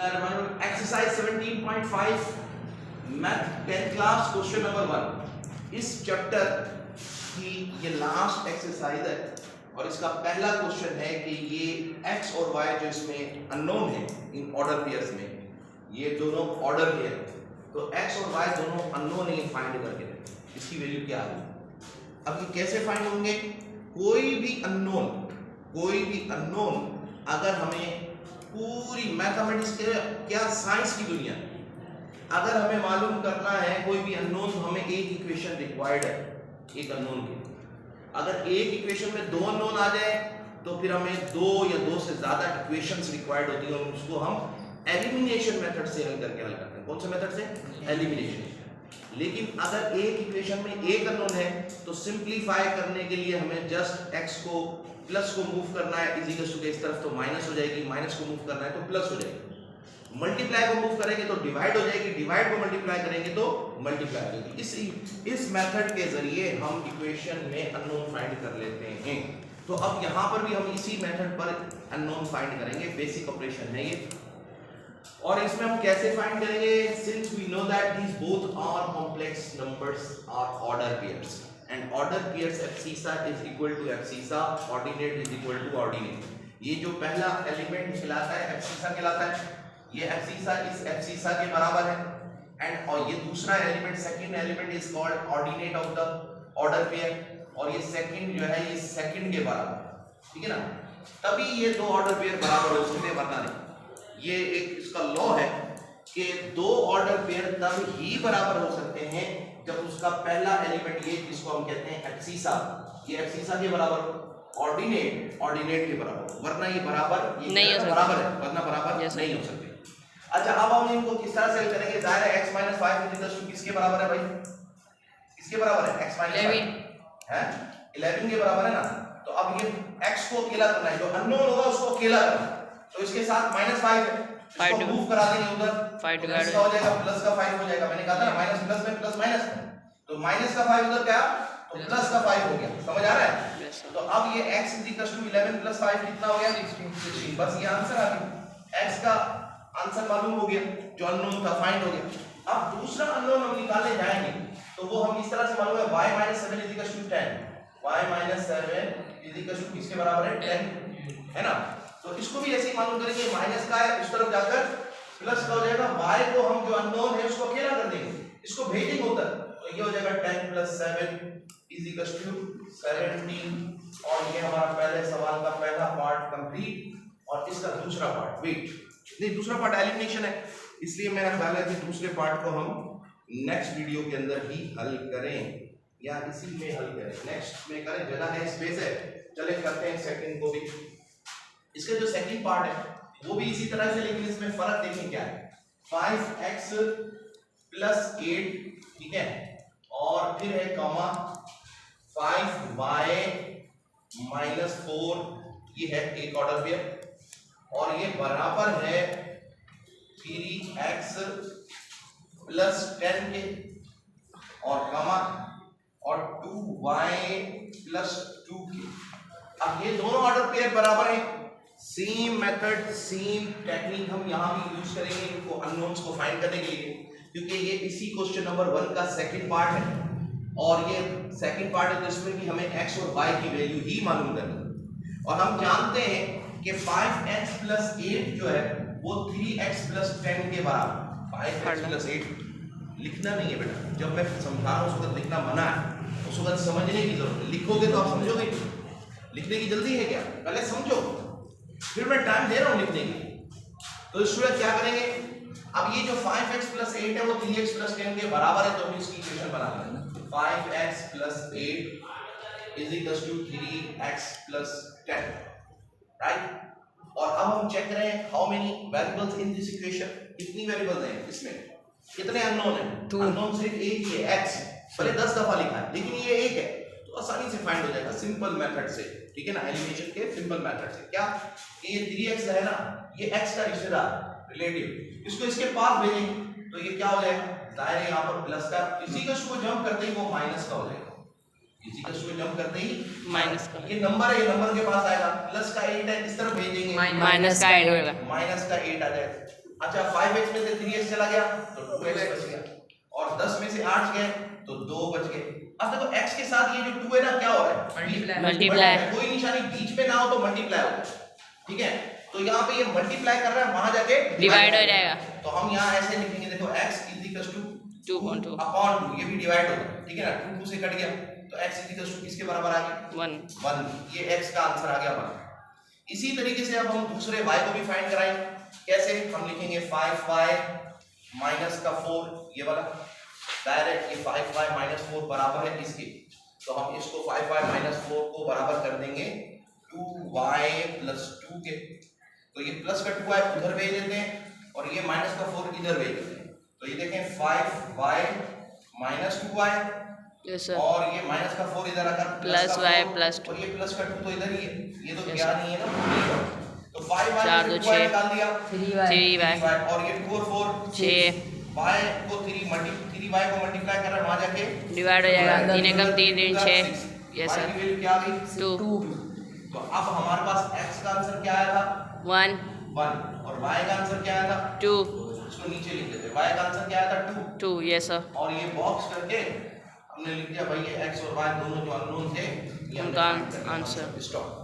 Exercise 17.5 math 10th class question number 1 इस chapter की ये लास्ट एक्सरसाइज है और इसका पहला क्वेश्चन है कि ये x और y जो इसमें अननोन है इन ऑर्डर पेयर्स में, ये दोनों ऑर्डर पेयर, तो x और y दोनों अननोन है, ये फाइंड करके दें इसकी वैल्यू क्या है। अब ये कैसे फाइंड होंगे? कोई भी अननोन अगर हमें पूरी मैथमेटिक्स के क्या साइंस की दुनिया अगर हमें मालूम करना है कोई भी अननोन, तो हमें एक इक्वेशन रिक्वायर्ड है एक अननोन के। अगर एक इक्वेशन में दो अननोन आ जाए तो फिर हमें दो या दो से ज्यादा इक्वेशंस रिक्वायर्ड होती हैं और उसको हम एलिमिनेशन मेथड से हल करके हल करते हैं। कौन से मेथड से? एलिमिनेशन। लेकिन अगर एक इक्वेशन में एक अननोन है तो सिंपलीफाई करने के लिए हमें जस्ट x को प्लस को मूव करना है, इज इक्वल टू इस तरफ तो माइनस हो जाएगी, माइनस को मूव करना है तो प्लस हो जाएगी, मल्टीप्लाई को मूव करेंगे तो डिवाइड हो जाएगी, डिवाइड को मल्टीप्लाई करेंगे तो मल्टीप्लाई हो जाएगी। इस मेथड के जरिए हम इक्वेशन में अननोन फाइंड कर लेते हैं। तो अब यहाँ पर भी हम इसी मेथड पर अननोन फाइंड करेंगे, बेसिक ऑपरेशन है ये। और इसमें हम कैसे फाइंड करेंगे? Since we know that these both are complex numbers are order pairs and order pairs abscissa is equal to abscissa, ordinate is equal to ordinate। ये जो पहला एलिमेंट कहलाता है abscissa कहलाता है, ये abscissa इस abscissa के बराबर है और ये दूसरा element second element is called ordinate of the order pair और ये सेकंड जो है ये सेकंड के बराबर, ठीक है ना। तभी ये दो ऑर्डर पेयर बराबर हो सकते हैं, वरना नहीं। ये एक इसका लॉ है कि दो ऑर्डर पेयर तब ही बराबर हो सकते हैं जब उसका पहला एलिमेंट ये जिसको हम कहते हैं एब्सिसा, ये एब्सिसा के बराबर, ऑर्डिनेट के बराबर, वरना ये बराबर नहीं हो बराबर है, वरना बराबर नहीं हो सकते। अच्छा, अब हम इनको किस तरह से हल करेंगे? जाहिर है x - 5 किसके बराबर है भाई? किसके बराबर है? x - 5 है 11 के बराबर है ना। तो अब ये x को अकेला करना है, जो अननोन होगा उसको अकेला करना है, तो इसके साथ -5 है, इसको मूव करा देंगे उधर, इसका हो जाएगा प्लस का 5 हो जाएगा। मैंने कहा था ना माइनस प्लस में प्लस माइनस में, तो माइनस का 5 उधर क्या तो प्लस का 5 हो गया। समझ आ रहा है? तो अब ये x 11 + 5 कितना हो गया? 16। बस ये आंसर आ गया, x का आंसर मालूम हो गया, जो अननोन था फाइंड हो गया। अब दूसरा अननोन हम निकालने जाएंगे तो वो हम इस तरह से मालूम है y - 7 = 10, y - 7 = किसके बराबर है? 10 है ना। तो इसको भी ऐसे ही मालूम करेंगे, माइनस का है उस तरफ जाकर प्लस का हो जाएगा, y को हम जो अननोन है उसको अकेला कर देंगे, इसको भेजेंगे उधर, तो ये हो जाएगा 10 + 7 = 17 और ये हमारा पहले सवाल का पहला पार्ट कंप्लीट। और इसका दूसरा पार्ट नहीं, दूसरा पार्ट एलिमिनेशन है, इसलिए मेरा ख्याल है कि दूसरे पार्ट को हम नेक्स्ट वीडियो के अंदर ही हल करें या इसी में हल करें, नेक्स्ट में करें, जगह है, स्पेस है। चले करते हैं सेकंड को भी। इसका जो सेकंड पार्ट है वो भी इसी तरह से, लेकिन इसमें फर्क देखें क्या है। 5x + 8, ठीक है, और फिर है कॉमा 5y - 4, ये है एक ऑर्डर पेयर, और ये बराबर है 3x + 10 के और कॉमा और 2y + 2 के। अब ये दोनों ऑर्डर पेयर बराबर हैं, सेम मेथड सेम टेक्निक हम यहाँ भी यूज करेंगे इनको अननोन्स को फाइंड करने के लिए, क्योंकि ये इसी क्वेश्चन नंबर 1 का सेकंड पार्ट है और ये सेकंड पार्ट है, तो इसमें भी हमें x और y की वैल्यू ही मालूम करनी है। और हम जानते हैं कि 5x + 8 जो है वो 3x + 10 के बराबर। 5x + 8 लिखना नहीं है बेटा, जब मैं समझा रहा हूँ उस वक्त लिखना मना है, उस वक्त समझने की जरूरत है। लिखोगे तो आप समझोगे, लिखने की जल्दी है क्या? पहले समझो, फिर मैं टाइम दे रहा हूं लिखने के। तो स्टूडेंट क्या करेंगे? अब ये जो 5x + 8 है वो 3x + 10 के बराबर है, तो हम इसकी इक्वेशन बना लेंगे। 5x + 8 = 3x + 10, right. और अब हम चेक करें how many variables in this equation, कितनी वेरिएबल्स हैं इसमें, कितने अननोन हैं? अननोन सिर्फ एक ही है, x, भले 10 दफा लिखा है लेकिन ये एक है, तो आसानी से फाइंड हो जाएगा सिंपल मेथड से, ठीक है ना, एलिमिनेशन के सिंपल मेथड से। क्या कि ये 3x है ना, ये x का रिश्तेदार रिलेटिव, इसको इसके पास भेजेंगे तो ये क्या हो जाएगा? जाहिर है यहाँ पर प्लस का, इसी का को जंप करते ही वो माइनस का हो जाएगा, इसी का को जंप करते ही माइनस का। ये नंबर है, ये नंबर के पास आएगा, प्लस का 8 है, इस तरफ भेजेंगे माइनस का 8 होगा, माइनस का 8 आ जाएगा। अच्छा 5x में से 3x चला गया तो 2x बच गया, और 10 में से 8 गए तो 2 बच गए। अब देखो x के साथ ये जो 2 है ना क्या हो रहा है, मल्टीप्लाई, कोई निशानी बीच में ना हो तो मल्टीप्लाई होगा, ठीक है। तो यहाँ पे ये मल्टीप्लाई कर रहा है, वहां जाके डिवाइड हो जाएगा। तो हम यहाँ ऐसे लिखेंगे, देखो x = 2/2 अपॉन 2, ये भी डिवाइड होगा, ठीक है ना, 2 से कट गया तो x किसके बराबर आ गया 1, ये x का आंसर आ गया 1। इसी तरीके से अब हम दूसरे y को भी फाइंड कराएंगे। कैसे, हम लिखेंगे 5y माइनस का 4, ये वाला डायरेक्ट, ये 5y - 4 बराबर है इसके, तो हम इसको 5y - 4 को बराबर कर देंगे 2y + 2 के, तो ये प्लस का 2y उधर भेज देते हैं और ये माइनस का 4 इधर भेज देते हैं, तो ये देखें 5y - 2y, यस सर, और ये माइनस का 4 इधर आकर प्लस y + 2, और ये प्लस का 2 तो इधर ही है, ये तो क्या नहीं है ना, तो 5y 4 - 2 2y निकाल दिया 3y, और ये 2 और 4 6, y को 3y को मल्टीप्लाई कर रहा है, वहां जाके डिवाइड हो जाएगा, 3 एकम 3 3 6, यस y सर, की वैल्यू क्या आ गई 2, तो अब हमारे पास x का आंसर क्या आया था 1 और y का आंसर क्या आया था 2 इसको नीचे लिख देते, y का आंसर क्या आया था 2, यस सर, और ये बॉक्स करके हमने लिख दिया भाई ये x और y दोनों जो अननोन थे, ये उनका आंसर। स्टॉप।